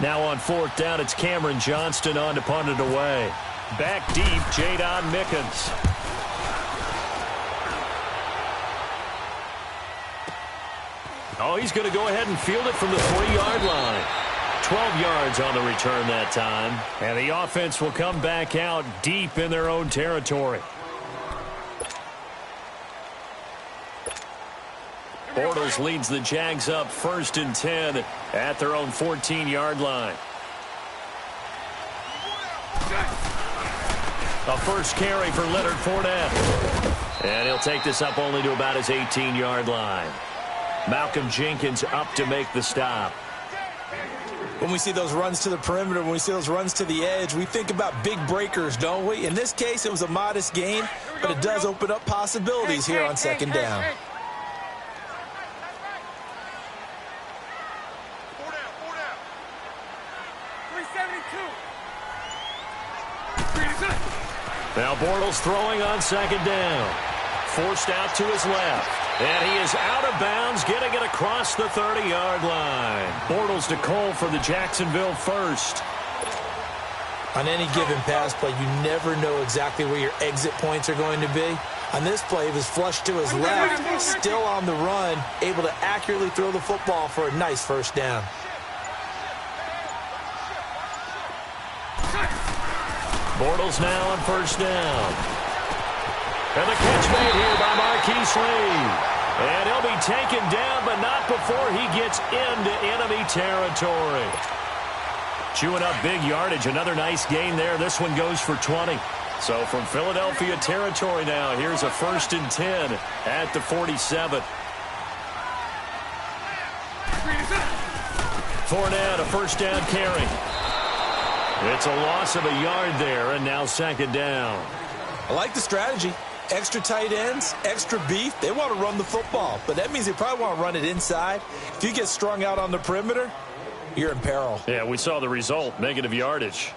Now on fourth down, it's Cameron Johnston on to punt it away. Back deep, Jadon Mickens. Oh, he's going to go ahead and field it from the 3-yard line. 12 yards on the return that time. And the offense will come back out deep in their own territory. Bortles leads the Jags up 1st and 10 at their own 14-yard line. A first carry for Leonard Fournette. And he'll take this up only to about his 18-yard line. Malcolm Jenkins up to make the stop. When we see those runs to the perimeter, when we see those runs to the edge, we think about big breakers, don't we? In this case, it was a modest gain, but it does open up possibilities here on second down. Now Bortles throwing on second down. Forced out to his left. And he is out of bounds, getting it across the 30-yard line. Bortles to Cole for the Jacksonville first. On any given pass play, you never know exactly where your exit points are going to be. On this play, it was flushed to his left, still on the run, able to accurately throw the football for a nice first down. Bortles now on first down. And the catch made here by Marquise Lee. And he'll be taken down, but not before he gets into enemy territory. Chewing up big yardage. Another nice gain there. This one goes for 20. So from Philadelphia territory now, here's a 1st and 10 at the 47. Fournette, a first down carry. It's a loss of a yard there, and now second down. I like the strategy. Extra tight ends, extra beef. They want to run the football, but that means they probably want to run it inside. If you get strung out on the perimeter, you're in peril. Yeah, we saw the result, negative yardage.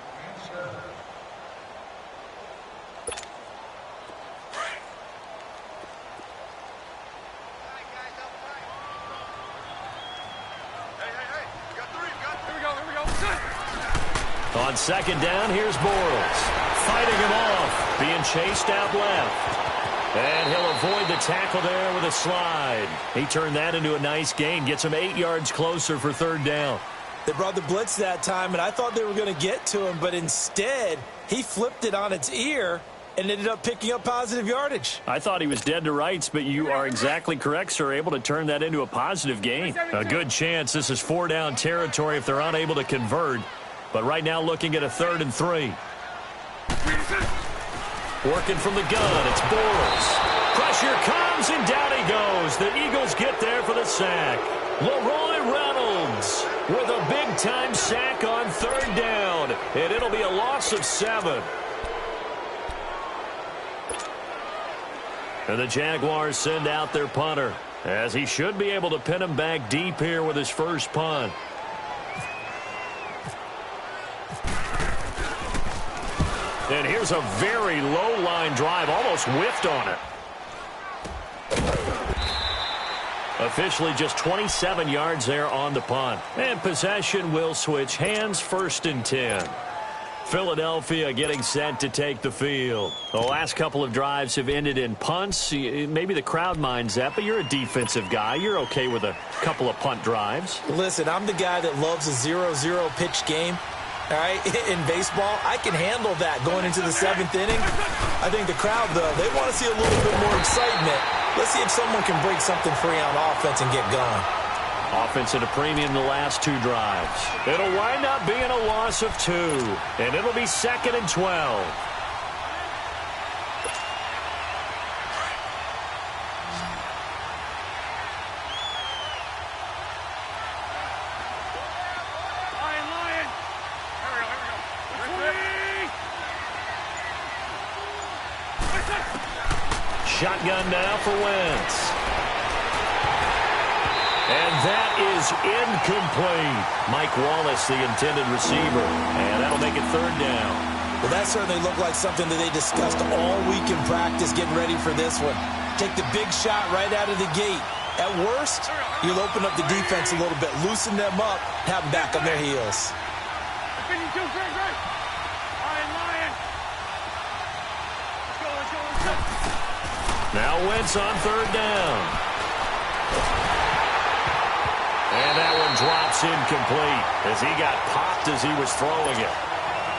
On second down, here's Bortles. Fighting him off, being chased out left. And he'll avoid the tackle there with a slide. He turned that into a nice gain, gets him 8 yards closer for third down. They brought the blitz that time, and I thought they were going to get to him, but instead, he flipped it on its ear and ended up picking up positive yardage. I thought he was dead to rights, but you are exactly correct, sir, able to turn that into a positive gain. A good chance this is 4-down territory if they're unable to convert. But right now looking at a 3rd and 3. Working from the gun, it's Bortles. Pressure comes, and down he goes. The Eagles get there for the sack. Leroy Reynolds with a big-time sack on 3rd down. And it'll be a loss of 7. And the Jaguars send out their punter, as he should be able to pin him back deep here with his first punt. And here's a very low-line drive, almost whiffed on it. Officially just 27 yards there on the punt. And possession will switch hands, 1st and 10. Philadelphia getting set to take the field. The last couple of drives have ended in punts. Maybe the crowd minds that, but you're a defensive guy. You're okay with a couple of punt drives. Listen, I'm the guy that loves a 0-0 pitch game. All right, in baseball, I can handle that going into the 7th inning. I think the crowd, though, they want to see a little bit more excitement. Let's see if someone can break something free on offense and get going. Offense at a premium the last 2 drives. It'll wind up being a loss of 2, and it'll be 2nd and 12. Shotgun now for Wentz. And that is incomplete. Mike Wallace, the intended receiver. And that'll make it 3rd down. Well, that certainly looked like something that they discussed all week in practice, getting ready for this one. Take the big shot right out of the gate. At worst, you'll open up the defense a little bit, loosen them up, have them back on their heels. Now Wentz on third down. And that one drops incomplete as he got popped as he was throwing it.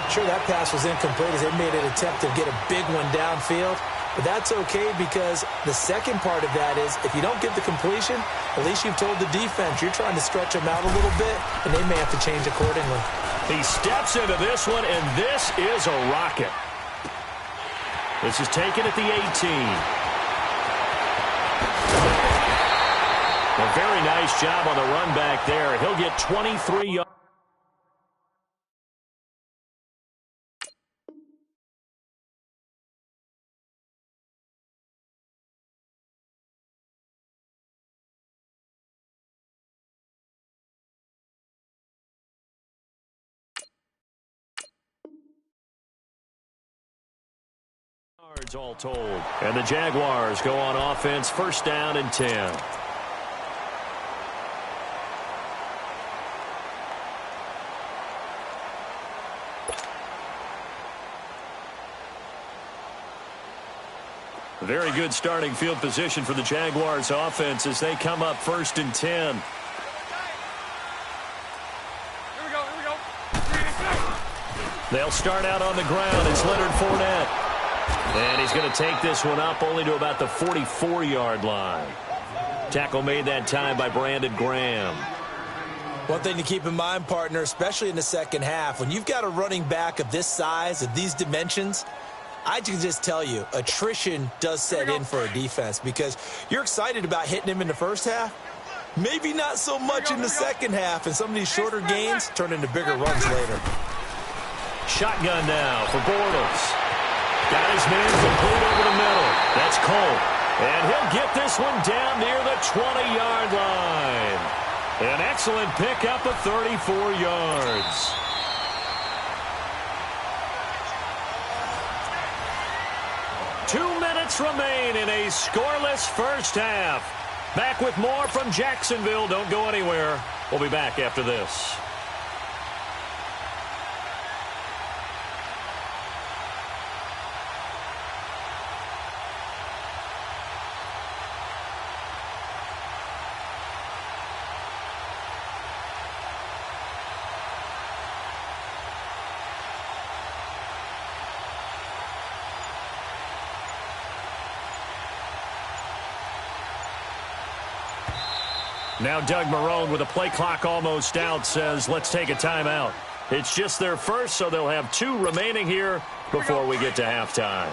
Sure, that pass was incomplete as they made an attempt to get a big one downfield. But that's okay because the second part of that is if you don't get the completion, at least you've told the defense you're trying to stretch them out a little bit, and they may have to change accordingly. He steps into this one, and this is a rocket. This is taken at the 18. A very nice job on the run back there. He'll get 23 yards. All told. And the Jaguars go on offense, first down and 10. Very good starting field position for the Jaguars offense as they come up first and 10. They'll start out on the ground. It's Leonard Fournette. And he's going to take this one up only to about the 44-yard line. Tackle made that time by Brandon Graham. One thing to keep in mind, partner, especially in the second half, when you've got a running back of this size, of these dimensions, I can just tell you, attrition does set in for a defense because you're excited about hitting him in the first half. Maybe not so much in the second half, and some of these shorter gains turn into bigger runs later. Shotgun now for Bortles. Got his man complete over the middle. That's Cole. And he'll get this one down near the 20-yard line. An excellent pickup of 34 yards. Two minutes remain in a scoreless first half. Back with more from Jacksonville. Don't go anywhere. We'll be back after this. Now Doug Marrone, with the play clock almost out, says let's take a timeout. It's just their first, so they'll have two remaining here before we get to halftime.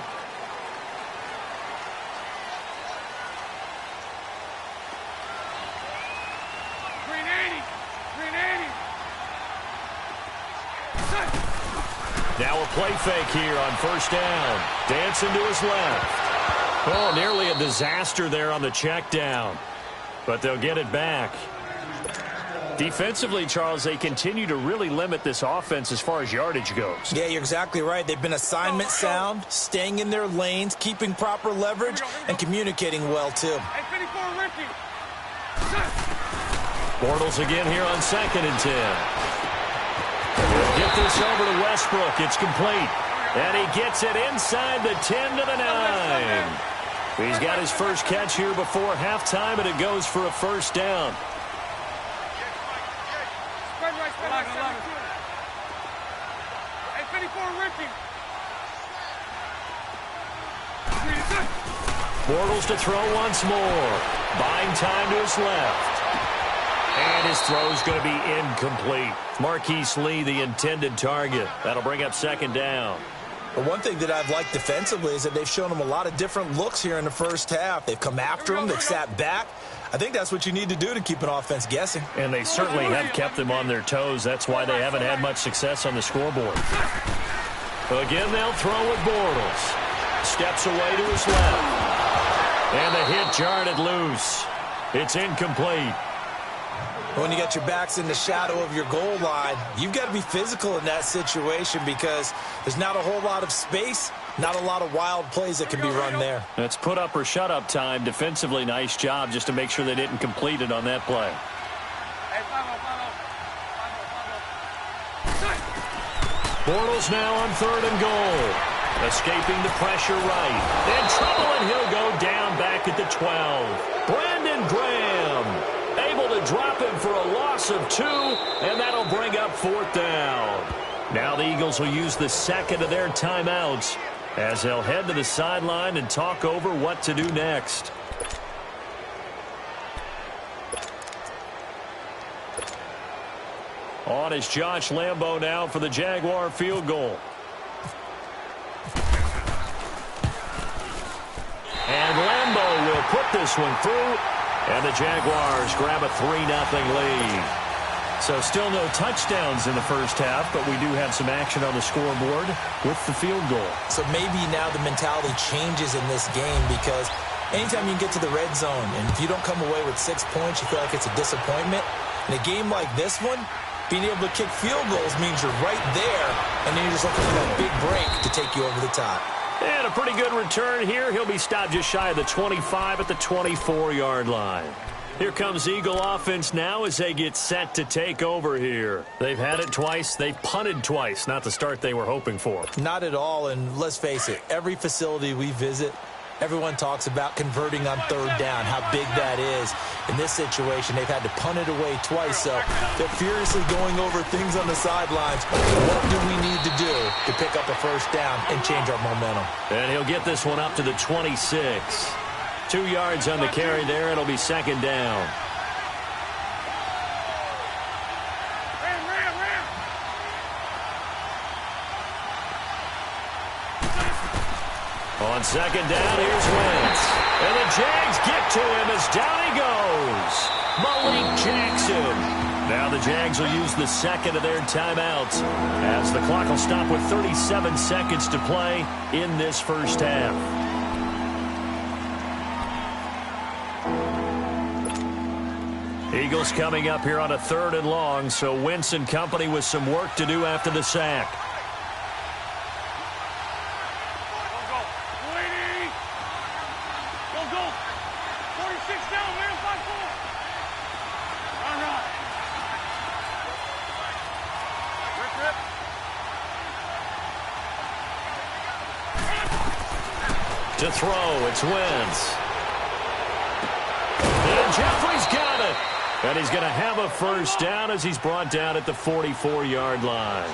Now a play fake here on first down. Dancing to his left. Oh, nearly a disaster there on the check down. But they'll get it back. Defensively, Charles, they continue to really limit this offense as far as yardage goes. Yeah, you're exactly right. They've been assignment sound, staying in their lanes, keeping proper leverage, and communicating well, too. Bortles again here on 2nd and 10. He'll get this over to Westbrook. It's complete. And he gets it inside the 10 to the 9. He's got his first catch here before halftime, and it goes for a first down. Bortles to throw once more. Buying time to his left. And his throw's going to be incomplete. Marquise Lee, the intended target. That'll bring up second down. But one thing that I've liked defensively is that they've shown him a lot of different looks here in the first half. They've come after him. They've sat back. I think that's what you need to do to keep an offense guessing. And they certainly have kept them on their toes. That's why they haven't had much success on the scoreboard. Again, they'll throw with Bortles. Steps away to his left. And the hit jarred it loose. It's incomplete. When you got your backs in the shadow of your goal line, you've got to be physical in that situation because there's not a whole lot of space, not a lot of wild plays that can be run there. That's put up or shut up time. Defensively, nice job just to make sure they didn't complete it on that play. Bortles now on 3rd and goal. Escaping the pressure right. In trouble, and he'll go down back at the 12. Brandon Graham able to drop him for a loss of 2, and that'll bring up 4th down. Now the Eagles will use the second of their timeouts as they'll head to the sideline and talk over what to do next. On is Josh Lambo now for the Jaguar field goal. And Lambo will put this one through, and the Jaguars grab a 3-0 lead. So still no touchdowns in the first half, but we do have some action on the scoreboard with the field goal. So maybe now the mentality changes in this game, because anytime you get to the red zone, and if you don't come away with 6 points, you feel like it's a disappointment. In a game like this one, being able to kick field goals means you're right there, and then you're just looking for that big break to take you over the top. And a pretty good return here. He'll be stopped just shy of the 25 at the 24-yard line. Here comes Eagle offense now as they get set to take over here. They've had it twice. They've punted twice. Not the start they were hoping for. Not at all, and let's face it, every facility we visit, everyone talks about converting on 3rd down, how big that is. In this situation, they've had to punt it away twice, so they're furiously going over things on the sidelines. What do we need to do to pick up a 1st down and change our momentum? And he'll get this one up to the 26. 2 yards on the carry there. It'll be 2nd down. On 2nd down, here's Wentz. And the Jags get to him as down he goes. Malik Jackson. Now the Jags will use the second of their timeouts as the clock will stop with 37 seconds to play in this first half. Eagles coming up here on a 3rd and long, so Wentz and company with some work to do after the sack. To throw, it's Wentz. And Jeffrey's got it. And he's going to have a 1st down as he's brought down at the 44-yard line.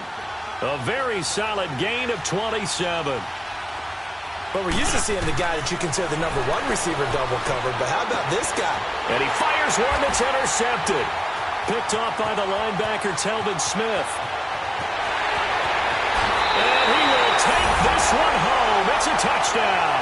A very solid gain of 27. But we're used to seeing the guy that you consider the number 1 receiver double covered, but how about this guy? And he fires one that's intercepted. Picked off by the linebacker, Telvin Smith. And he will take this one home. It's a touchdown.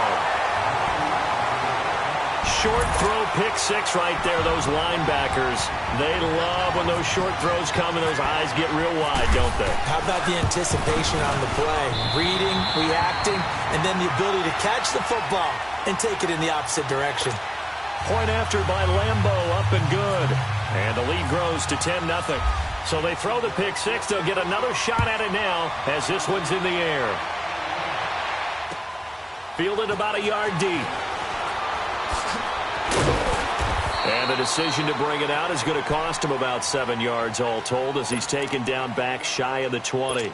Short throw, pick 6 right there. Those linebackers, they love when those short throws come and those eyes get real wide, don't they? How about the anticipation on the play? Reading, reacting, and then the ability to catch the football and take it in the opposite direction. Point after by Lambo, up and good. And the lead grows to 10-0. So they throw the pick 6. They'll get another shot at it now as this one's in the air. Fielded about a yard deep. And the decision to bring it out is going to cost him about 7 yards all told as he's taken down back shy of the 20.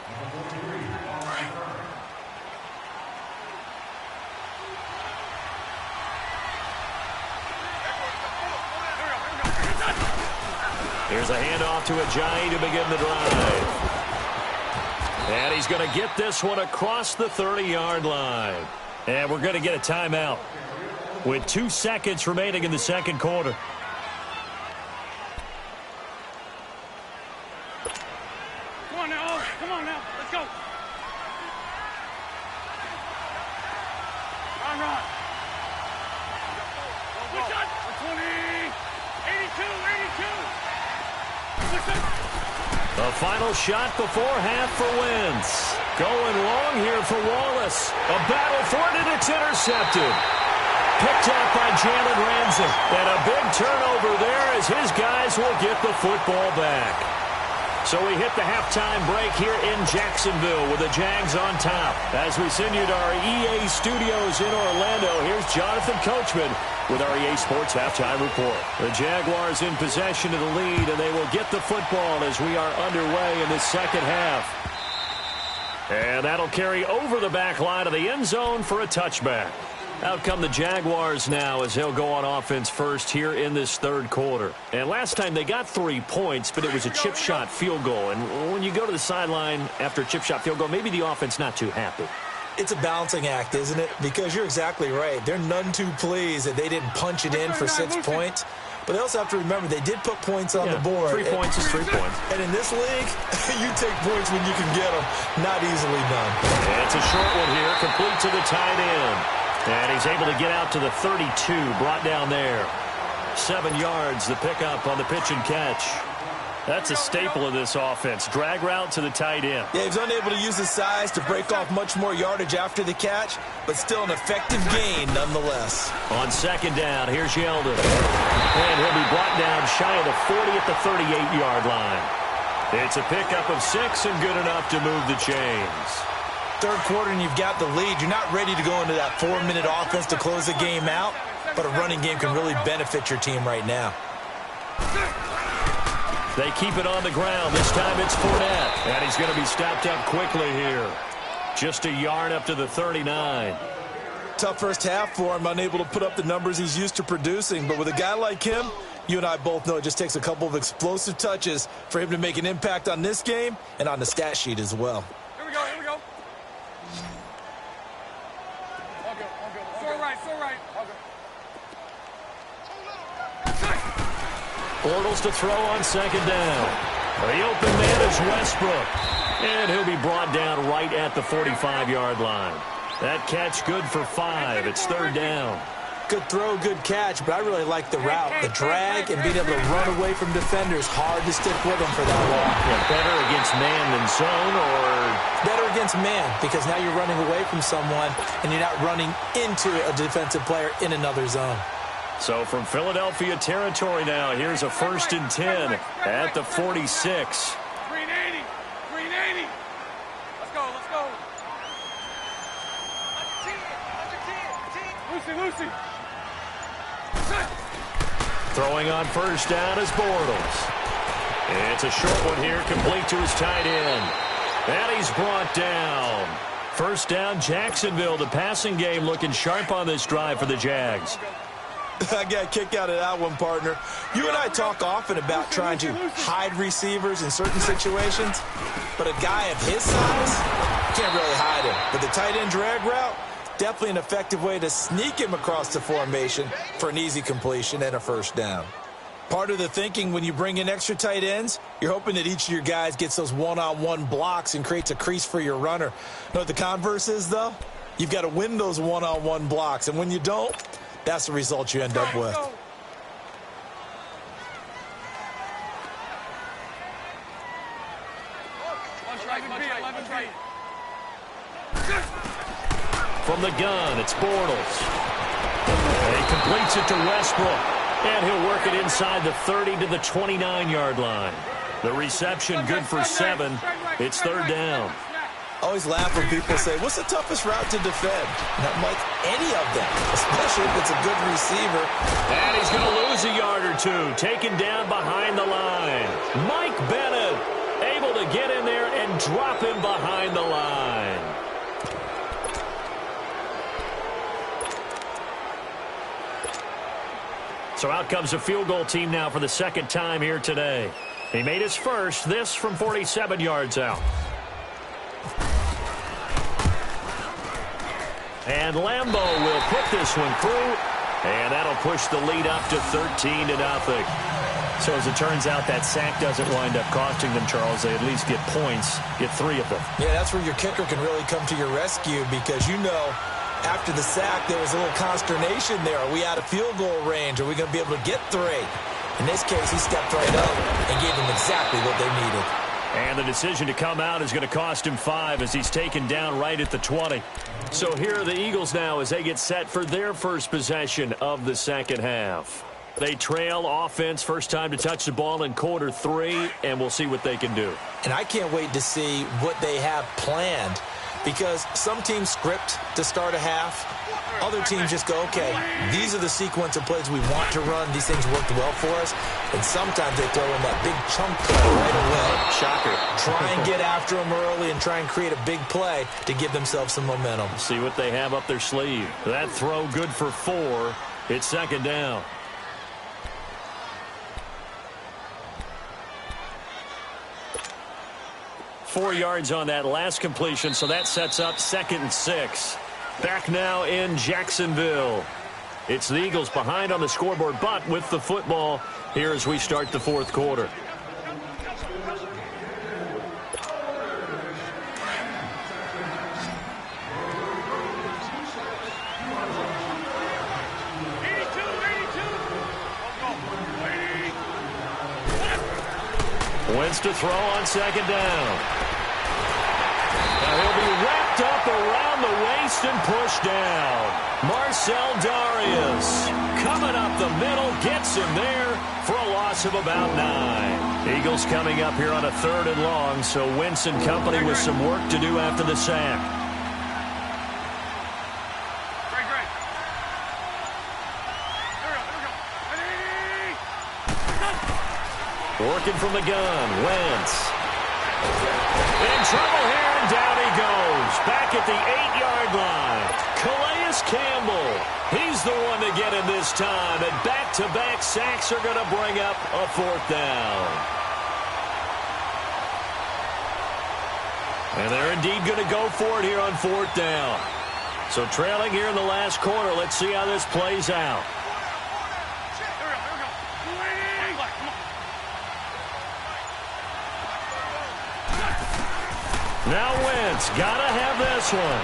Here's a handoff to Ajayi to begin the drive. And he's going to get this one across the 30-yard line. And we're going to get a timeout with 2 seconds remaining in the second quarter. Come on now. Come on now. Let's go. Run. Go. 20. 82. The final shot before half for Wentz. Going long here for Wallace. A battle for it, and it's intercepted. Picked up by Jalen Ramsey. And a big turnover there as his guys will get the football back. So we hit the halftime break here in Jacksonville with the Jags on top. As we send you to our EA studios in Orlando, here's Jonathan Coachman with our EA Sports Halftime Report. The Jaguars in possession of the lead, and they will get the football as we are underway in this second half. And that'll carry over the back line of the end zone for a touchback. Out come the Jaguars now as they'll go on offense first here in this third quarter. And last time they got 3 points, but it was a chip shot field goal. And when you go to the sideline after a chip shot field goal, maybe the offense not too happy. It's a balancing act, isn't it? Because you're exactly right. They're none too pleased that they didn't punch it in for 6 points. But they also have to remember they did put points on the board. 3 points is 3 points. And in this league, you take points when you can get them. Not easily done. And it's a short one here, complete to the tight end. And he's able to get out to the 32, brought down there. 7 yards, the pickup on the pitch and catch. That's a staple of this offense. Drag route to the tight end. Yeah, he was unable to use his size to break off much more yardage after the catch, but still an effective gain nonetheless. On second down, here's Yeldon. And he'll be brought down shy of the 40 at the 38-yard line. It's a pickup of 6 and good enough to move the chains. Third quarter and you've got the lead. You're not ready to go into that 4-minute offense to close the game out, but a running game can really benefit your team right now. They keep it on the ground. This time it's Fournette, and he's going to be stopped up quickly here. Just a yard up to the 39. Tough first half for him, unable to put up the numbers he's used to producing, but with a guy like him, you and I both know it just takes a couple of explosive touches for him to make an impact on this game and on the stat sheet as well. Here we go, here we go. Bortles to throw on second down. The open man is Westbrook. And he'll be brought down right at the 45-yard line. That catch good for 5. It's third down. Good throw, good catch, but I really like the route. The drag and being able to run away from defenders. Hard to stick with him for that long. Yeah, better against man than zone, or? Better against man, because now you're running away from someone and you're not running into a defensive player in another zone. So from Philadelphia territory now, here's a 1st and 10 at the 46. Green 80. Green 80. Let's go, let's go. Lucy. Throwing on first down is Bortles. It's a short one here, complete to his tight end. And he's brought down. First down, Jacksonville. The passing game looking sharp on this drive for the Jags. I got a kick out of that one, partner. You and I talk often about trying to hide receivers in certain situations, but a guy of his size, you can't really hide him. But the tight end drag route, definitely an effective way to sneak him across the formation for an easy completion and a first down. Part of the thinking when you bring in extra tight ends, you're hoping that each of your guys gets those one-on-one blocks and creates a crease for your runner. You know what the converse is, though? You've got to win those one-on-one blocks, and when you don't, that's the result you end up with. From the gun, it's Bortles. And he completes it to Westbrook. And he'll work it inside the 30 to the 29-yard line. The reception good for 7. It's third down. I always laugh when people say, what's the toughest route to defend? And I'm like, any of them, especially if it's a good receiver. And he's going to lose a yard or two, taken down behind the line. Mike Bennett able to get in there and drop him behind the line. So out comes a field goal team now for the second time here today. He made his first, this from 47 yards out. And Lambeau will put this one through, and that'll push the lead up to 13-0. So as it turns out, that sack doesn't wind up costing them, Charles. They at least get points, get 3 of them. Yeah, that's where your kicker can really come to your rescue because, you know, after the sack, there was a little consternation there. Are we out of field goal range? Are we going to be able to get 3? In this case, he stepped right up and gave them exactly what they needed. And the decision to come out is going to cost him 5 as he's taken down right at the 20. So here are the Eagles now as they get set for their first possession of the second half. They trail offense, first time to touch the ball in quarter 3, and we'll see what they can do. And I can't wait to see what they have planned, because some teams script to start a half. Other teams just go, okay, these are the sequence of plays we want to run. These things worked well for us. And sometimes they throw in that big chunk play right away. Shocker. Try and get after them early and try and create a big play to give themselves some momentum. See what they have up their sleeve. That throw good for 4. It's second down. Four yards on that last completion, so that sets up 2nd and 6. Back now in Jacksonville. It's the Eagles behind on the scoreboard, but with the football here as we start the 4th quarter. Wentz to throw on second down. Now he'll be wrapped up around the waist and pushed down. Marcel Darius coming up the middle, gets him there for a loss of about 9. Eagles coming up here on a 3rd and long, so Wentz and company with some work to do after the sack. Working from the gun, Wentz. In trouble here, and down he goes. Back at the 8-yard line. Calais Campbell, he's the one to get him this time. And back-to-back sacks are going to bring up a 4th down. And they're indeed going to go for it here on 4th down. So trailing here in the last quarter, let's see how this plays out. Now Wentz, gotta have this one.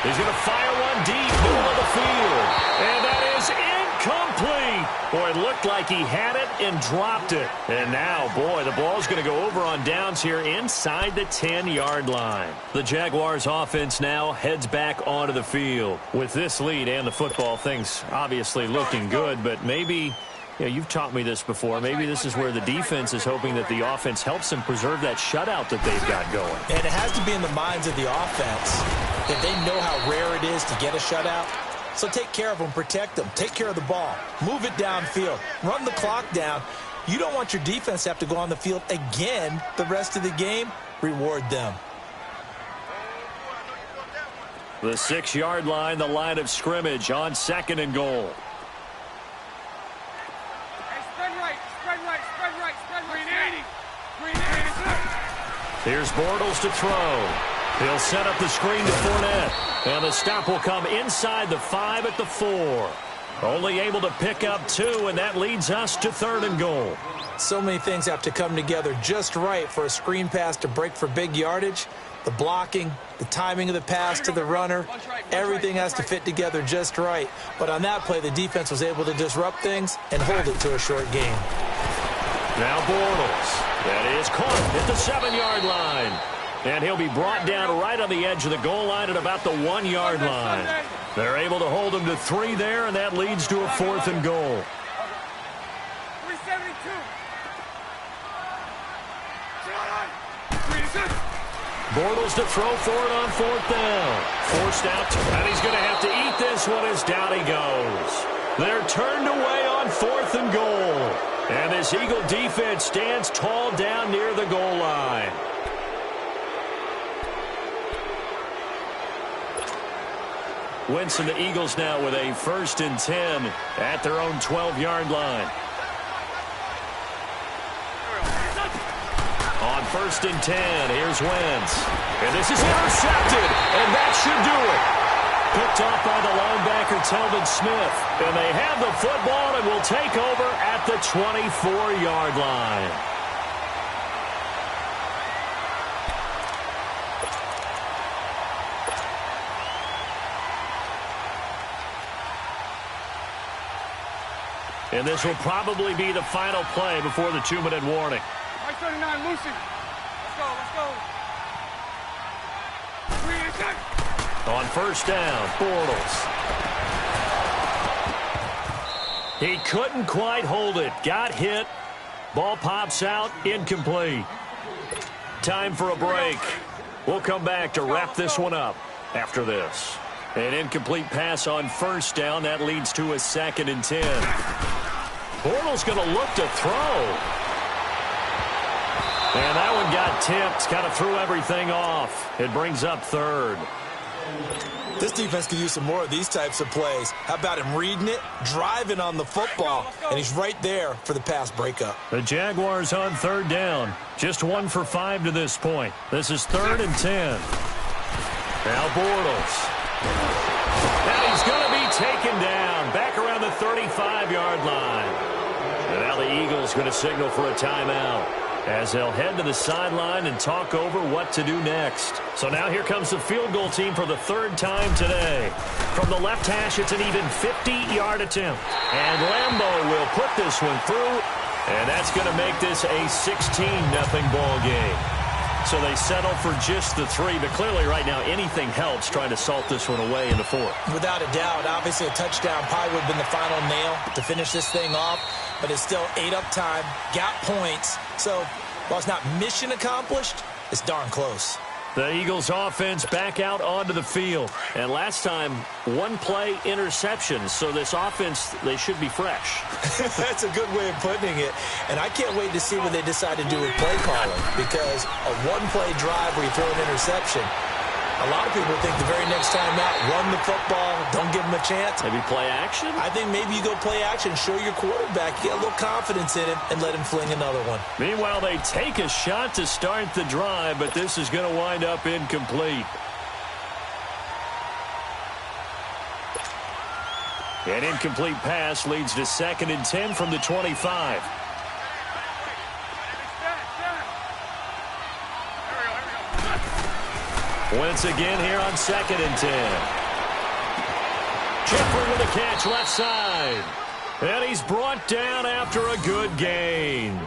He's going to fire one deep, middle of the field. And that is incomplete. Boy, it looked like he had it and dropped it. And now, boy, the ball's going to go over on downs here inside the 10-yard line. The Jaguars offense now heads back onto the field. With this lead and the football, things obviously looking good, but maybe... Yeah, you've taught me this before. Maybe this is where the defense is hoping that the offense helps them preserve that shutout that they've got going. And it has to be in the minds of the offense that they know how rare it is to get a shutout. So take care of them, protect them, take care of the ball, move it downfield, run the clock down. You don't want your defense to have to go on the field again the rest of the game. Reward them. The 6-yard line, the line of scrimmage on 2nd and goal. Here's Bortles to throw. He'll set up the screen to Fournette. And the stop will come inside the 5 at the 4. Only able to pick up 2, and that leads us to 3rd and goal. So many things have to come together just right for a screen pass to break for big yardage. The blocking, the timing of the pass to the runner, everything has to fit together just right. But on that play, the defense was able to disrupt things and hold it to a short game. Now Bortles. That is caught at the 7-yard line. And he'll be brought down right on the edge of the goal line at about the 1-yard line. They're able to hold him to 3 there, and that leads to a 4th and goal. 372. Bortles to throw for it on 4th down. Forced out, and he's going to have to eat this one as down he goes. They're turned away on 4th and goal. And this Eagle defense stands tall down near the goal line. Wentz and the Eagles now with a 1st and 10 at their own 12-yard line. On 1st and 10, here's Wentz. And this is intercepted, and that should do it. Picked off by the linebacker, Telvin Smith. And they have the football and will take over at the 24-yard line. And this will probably be the final play before the 2-minute warning. 39, Lucy. Let's go. On 1st down, Bortles. He couldn't quite hold it. Got hit. Ball pops out. Incomplete. Time for a break. We'll come back to wrap this one up after this. An incomplete pass on first down. That leads to a 2nd and 10. Bortles going to look to throw. And that one got tipped. Kind of threw everything off. It brings up 3rd. This defense could use some more of these types of plays. How about him reading it, driving on the football, and he's right there for the pass breakup. The Jaguars on 3rd down. Just 1 for 5 to this point. This is 3rd and 10. Now Bortles. And he's going to be taken down back around the 35-yard line. And now the Eagles going to signal for a timeout as they'll head to the sideline and talk over what to do next. So now here comes the field goal team for the 3rd time today. From the left hash, it's an even 50-yard attempt. And Lambeau will put this one through, and that's going to make this a 16-0 ball game. So they settle for just the 3, but clearly right now anything helps trying to salt this one away in the 4th. Without a doubt, obviously a touchdown probably would have been the final nail to finish this thing off, but it's still ate up time, got points. So while it's not mission accomplished, it's darn close. The Eagles offense back out onto the field. And last time, 1-play interception. So this offense, they should be fresh. That's a good way of putting it. And I can't wait to see what they decide to do with play calling. Because a 1-play drive where you throw an interception, a lot of people think the very next time out, run the football, don't give them a chance. Maybe play action? I think maybe you go play action, show your quarterback, get a little confidence in him, and let him fling another one. Meanwhile, they take a shot to start the drive, but this is going to wind up incomplete. An incomplete pass leads to 2nd and 10 from the 25. Once again here on 2nd and 10. Jeffrey with a catch left side. And he's brought down after a good gain.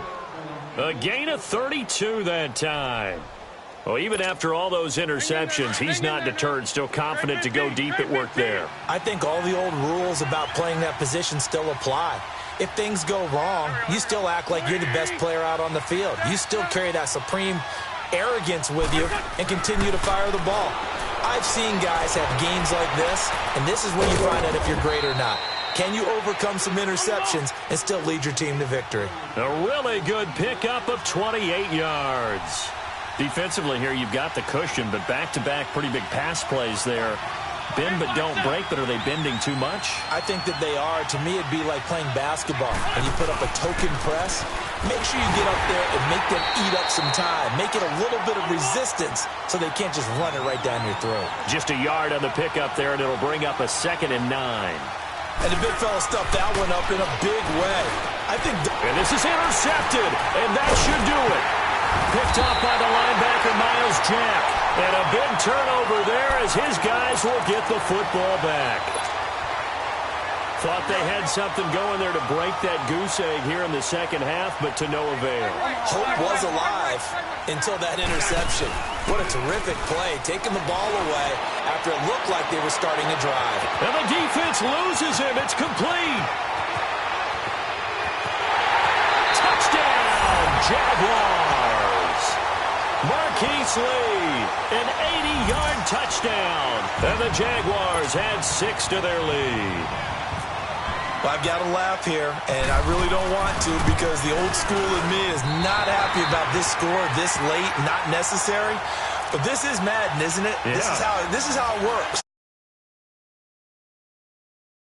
A gain of 32 that time. Well, even after all those interceptions, he's not deterred, still confident to go deep at work there. I think all the old rules about playing that position still apply. If things go wrong, you still act like you're the best player out on the field. You still carry that supreme arrogance with you and continue to fire the ball. I've seen guys have games like this, and this is when you find out if you're great or not. Can you overcome some interceptions and still lead your team to victory? A really good pickup of 28 yards. Defensively here, you've got the cushion, but back-to-back pretty big pass plays there. Bend but don't break, but are they bending too much? I think that they are. To me, it'd be like playing basketball. When you put up a token press, make sure you get up there and make them eat up some time. Make it a little bit of resistance so they can't just run it right down your throat. Just a yard on the pickup there, and it'll bring up a 2nd and 9. And the big fella stuffed that one up in a big way. I think. And this is intercepted, and that should do it. Picked off by the linebacker, Miles Jack. And a big turnover there as his guys will get the football back. Thought they had something going there to break that goose egg here in the second half, but to no avail. Hope was alive until that interception. What a terrific play, taking the ball away after it looked like they were starting to drive. And the defense loses him. It's complete. Touchdown, Jaguars. Marquise Lee, an 80-yard touchdown. And the Jaguars add 6 to their lead. Well, I've got to laugh here, and I really don't want to because the old school in me is not happy about this score this late, not necessary. But this is Madden, isn't it? Yeah. This is how it works.